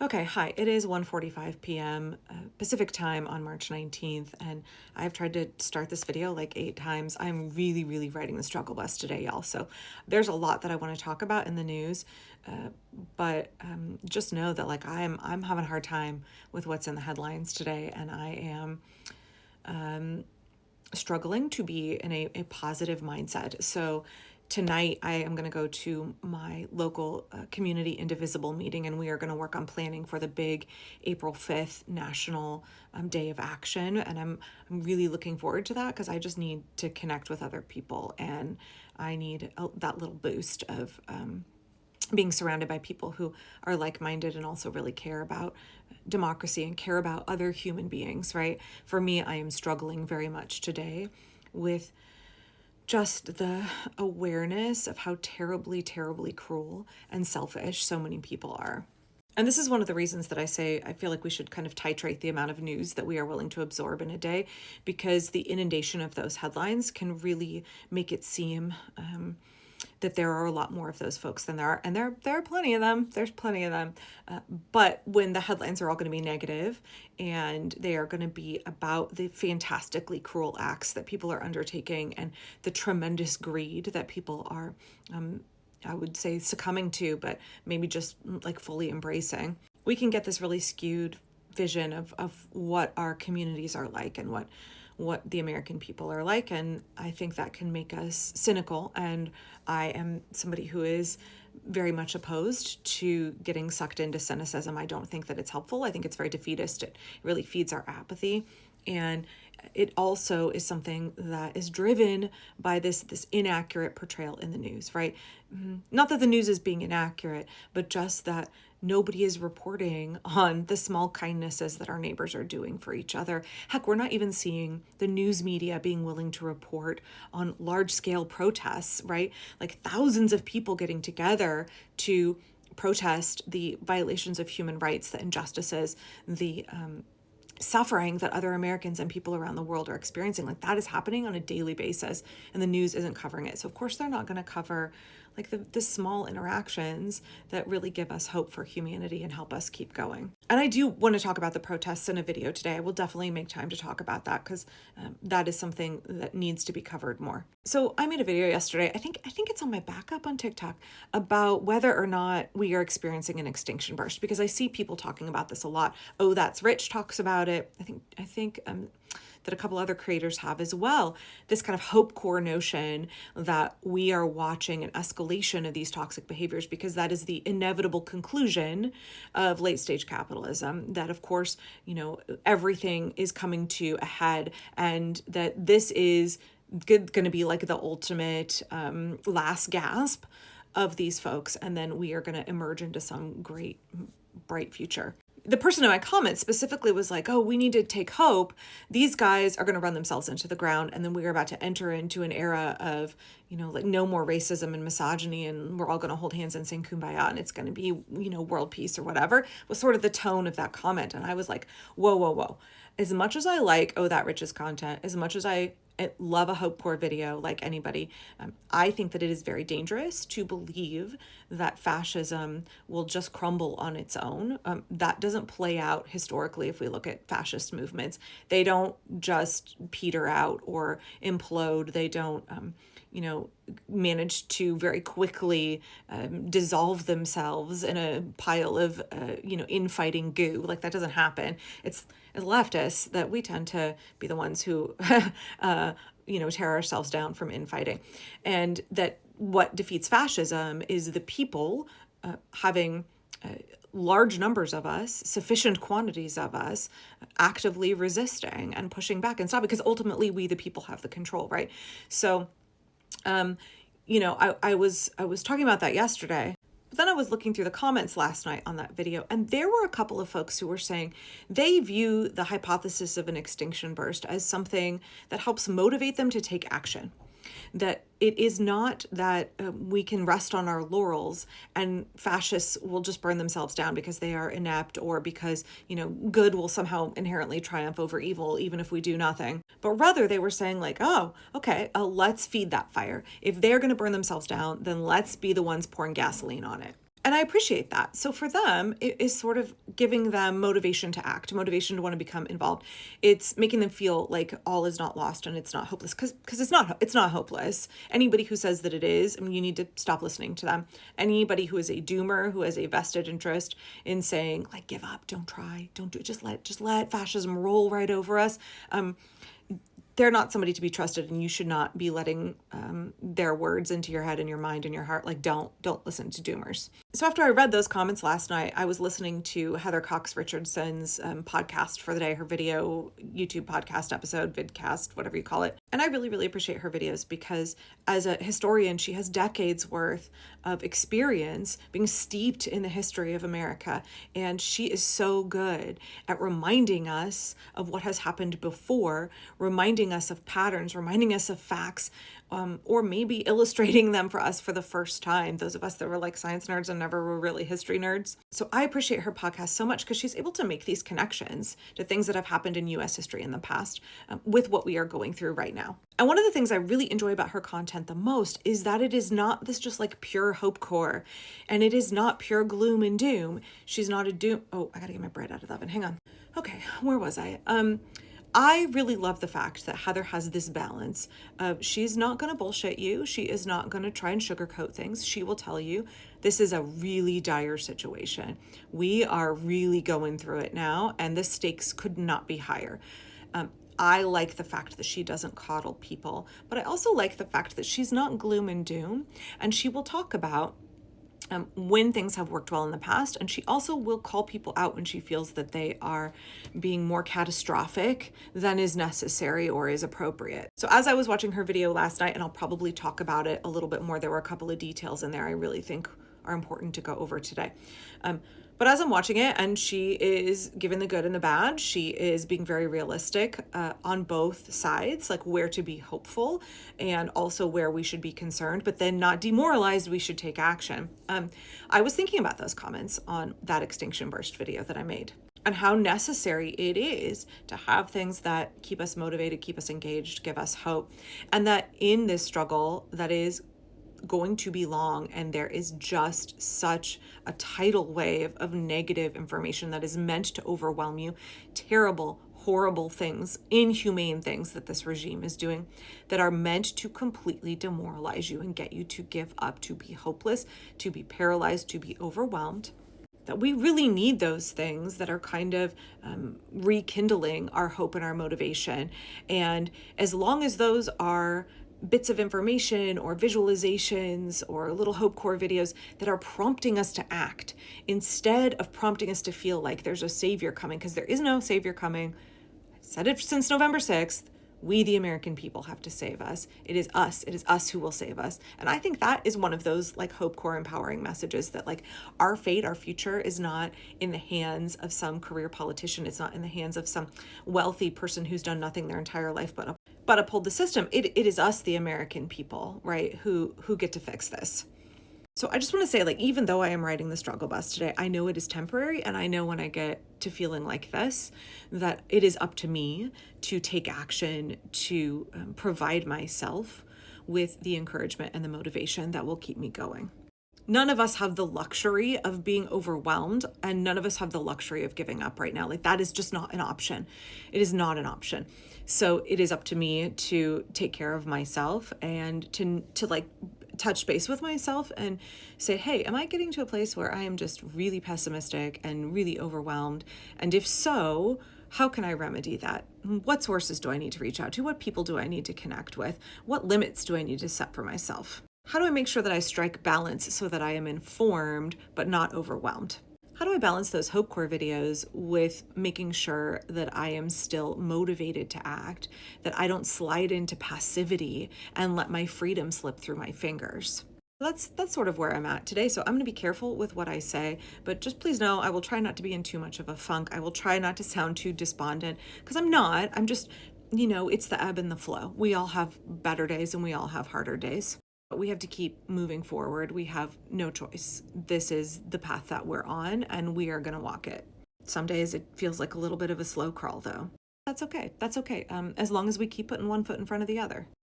Okay, hi. It is 1:45 p.m. Pacific time on March 19th, and I've tried to start this video like 8 times. I'm really riding the struggle bus today, y'all. So there's a lot that I want to talk about in the news, but just know that like I'm having a hard time with what's in the headlines today, and I am struggling to be in a positive mindset. So tonight I am going to go to my local community indivisible meeting, and we are going to work on planning for the big April 5th National Day of Action. And I'm really looking forward to that because I just need to connect with other people, and I need that little boost of being surrounded by people who are like-minded and also really care about democracy and care about other human beings, right? For me, I am struggling very much today with just the awareness of how terribly cruel and selfish so many people are. And this is one of the reasons that I say I feel like we should kind of titrate the amount of news that we are willing to absorb in a day, because the inundation of those headlines can really make it seem that there are a lot more of those folks than there are. And there are plenty of them. There's plenty of them. But when the headlines are all going to be negative and they are going to be about the fantastically cruel acts that people are undertaking and the tremendous greed that people are, I would say, succumbing to, but maybe just like fully embracing, we can get this really skewed vision of what our communities are like and what the American people are like. And I think that can make us cynical. And I am somebody who is very much opposed to getting sucked into cynicism. I don't think that it's helpful. I think it's very defeatist. It really feeds our apathy. And it also is something that is driven by this inaccurate portrayal in the news, right? Not that the news is being inaccurate, but just that nobody is reporting on the small kindnesses that our neighbors are doing for each other. Heck, we're not even seeing the news media being willing to report on large-scale protests, right? Like thousands of people getting together to protest the violations of human rights, the injustices, the suffering that other Americans and people around the world are experiencing. Like that is happening on a daily basis, and the news isn't covering it. So of course they're not going to cover like the small interactions that really give us hope for humanity and help us keep going. And I do want to talk about the protests in a video today. I will definitely make time to talk about that because that is something that needs to be covered more. So I made a video yesterday. I think it's on my backup on TikTok about whether or not we are experiencing an extinction burst, because I see people talking about this a lot. Oh, That's Rich talks about it. I think that a couple other creators have as well, this kind of hope core notion that we are watching an escalation of these toxic behaviors because that is the inevitable conclusion of late stage capitalism, that of course, everything is coming to a head, and that this is going to be like the ultimate last gasp of these folks, and then we are going to emerge into some great bright future. The person in my comment specifically was like, oh, we need to take hope. These guys are going to run themselves into the ground, and then we're about to enter into an era of, like no more racism and misogyny, and we're all going to hold hands and sing Kumbaya, and it's going to be, world peace or whatever, was sort of the tone of that comment. And I was like, whoa. As much as I like Oh That Rich's content, as much as I love a Hope Corps video like anybody, I think that it is very dangerous to believe that fascism will just crumble on its own. That doesn't play out historically. If we look at fascist movements, they don't just peter out or implode. They don't manage to very quickly dissolve themselves in a pile of infighting goo. Like that doesn't happen. It's as leftists that we tend to be the ones who tear ourselves down from infighting, and that what defeats fascism is the people having large numbers of us, sufficient quantities of us, actively resisting and pushing back and stopping, because ultimately we the people have the control, right? So I was talking about that yesterday, but then I was looking through the comments last night on that video, and there were a couple of folks who were saying they view the hypothesis of an extinction burst as something that helps motivate them to take action. That it is not that we can rest on our laurels and fascists will just burn themselves down because they are inept, or because, good will somehow inherently triumph over evil, even if we do nothing. But rather they were saying like, oh, okay, let's feed that fire. If they're going to burn themselves down, then let's be the ones pouring gasoline on it. And I appreciate that. So for them, it is sort of giving them motivation to act, motivation to want to become involved. It's making them feel like all is not lost and it's not hopeless, because it's not hopeless. Anybody who says that it is, I mean, you need to stop listening to them. Anybody who is a doomer, who has a vested interest in saying like, give up, don't try, don't do it, just let fascism roll right over us. They're not somebody to be trusted, and you should not be letting their words into your head and your mind and your heart. Like, don't listen to doomers. So after I read those comments last night, I was listening to Heather Cox Richardson's podcast for the day, her video YouTube podcast episode, vidcast, whatever you call it. And I really, really appreciate her videos because as a historian, she has decades worth of experience being steeped in the history of America. And she is so good at reminding us of what has happened before, reminding us of patterns, reminding us of facts, or maybe illustrating them for us for the first time, those of us that were like science nerds and never were really history nerds. So I appreciate her podcast so much because she's able to make these connections to things that have happened in US history in the past with what we are going through right now. And one of the things I really enjoy about her content the most is that it is not this just like pure hope core, and it is not pure gloom and doom. She's not a doom. Oh, I gotta get my bread out of the oven. Hang on. Okay, where was I? I really love the fact that Heather has this balance of she's not going to bullshit you. She is not going to try and sugarcoat things. She will tell you this is a really dire situation. We are really going through it now, and the stakes could not be higher. I like the fact that she doesn't coddle people, but I also like the fact that she's not gloom and doom, and she will talk about when things have worked well in the past. And she also will call people out when she feels that they are being more catastrophic than is necessary or is appropriate. So as I was watching her video last night, and I'll probably talk about it a little bit more, there were a couple of details in there I really think are important to go over today. But as I'm watching it, and she is given the good and the bad, she is being very realistic on both sides, like where to be hopeful and also where we should be concerned, but then not demoralized, we should take action. I was thinking about those comments on that Extinction Burst video that I made, and how necessary it is to have things that keep us motivated, keep us engaged, give us hope, and that in this struggle that is going to be long, and there is just such a tidal wave of negative information that is meant to overwhelm you, terrible, horrible things, inhumane things that this regime is doing that are meant to completely demoralize you and get you to give up, to be hopeless, to be paralyzed, to be overwhelmed. That we really need those things that are kind of rekindling our hope and our motivation. And as long as those are bits of information or visualizations or little Hope Core videos that are prompting us to act instead of prompting us to feel like there's a savior coming, because there is no savior coming. I've said it since November 6th. We, the American people, have to save us. It is us who will save us. And I think that is one of those like Hope Core empowering messages, that like our fate, our future is not in the hands of some career politician. It's not in the hands of some wealthy person who's done nothing their entire life but uphold the system. It is us, the American people, right, who get to fix this. So I just want to say, like, even though I am riding the struggle bus today, I know it is temporary, and I know when I get to feeling like this, that it is up to me to take action, to provide myself with the encouragement and the motivation that will keep me going. None of us have the luxury of being overwhelmed, and none of us have the luxury of giving up right now. Like, that is just not an option. It is not an option. So it is up to me to take care of myself and to like touch base with myself and say, hey, am I getting to a place where I am just really pessimistic and really overwhelmed? And if so, how can I remedy that? What sources do I need to reach out to? What people do I need to connect with? What limits do I need to set for myself? How do I make sure that I strike balance so that I am informed but not overwhelmed? How do I balance those Hope Core videos with making sure that I am still motivated to act, that I don't slide into passivity and let my freedom slip through my fingers? That's sort of where I'm at today. So I'm going to be careful with what I say, but just please know I will try not to be in too much of a funk. I will try not to sound too despondent, because I'm not. I'm just, it's the ebb and the flow. We all have better days and we all have harder days. But we have to keep moving forward. We have no choice. This is the path that we're on, and we are going to walk it. Some days it feels like a little bit of a slow crawl, though. That's okay. That's okay. As long as we keep putting one foot in front of the other.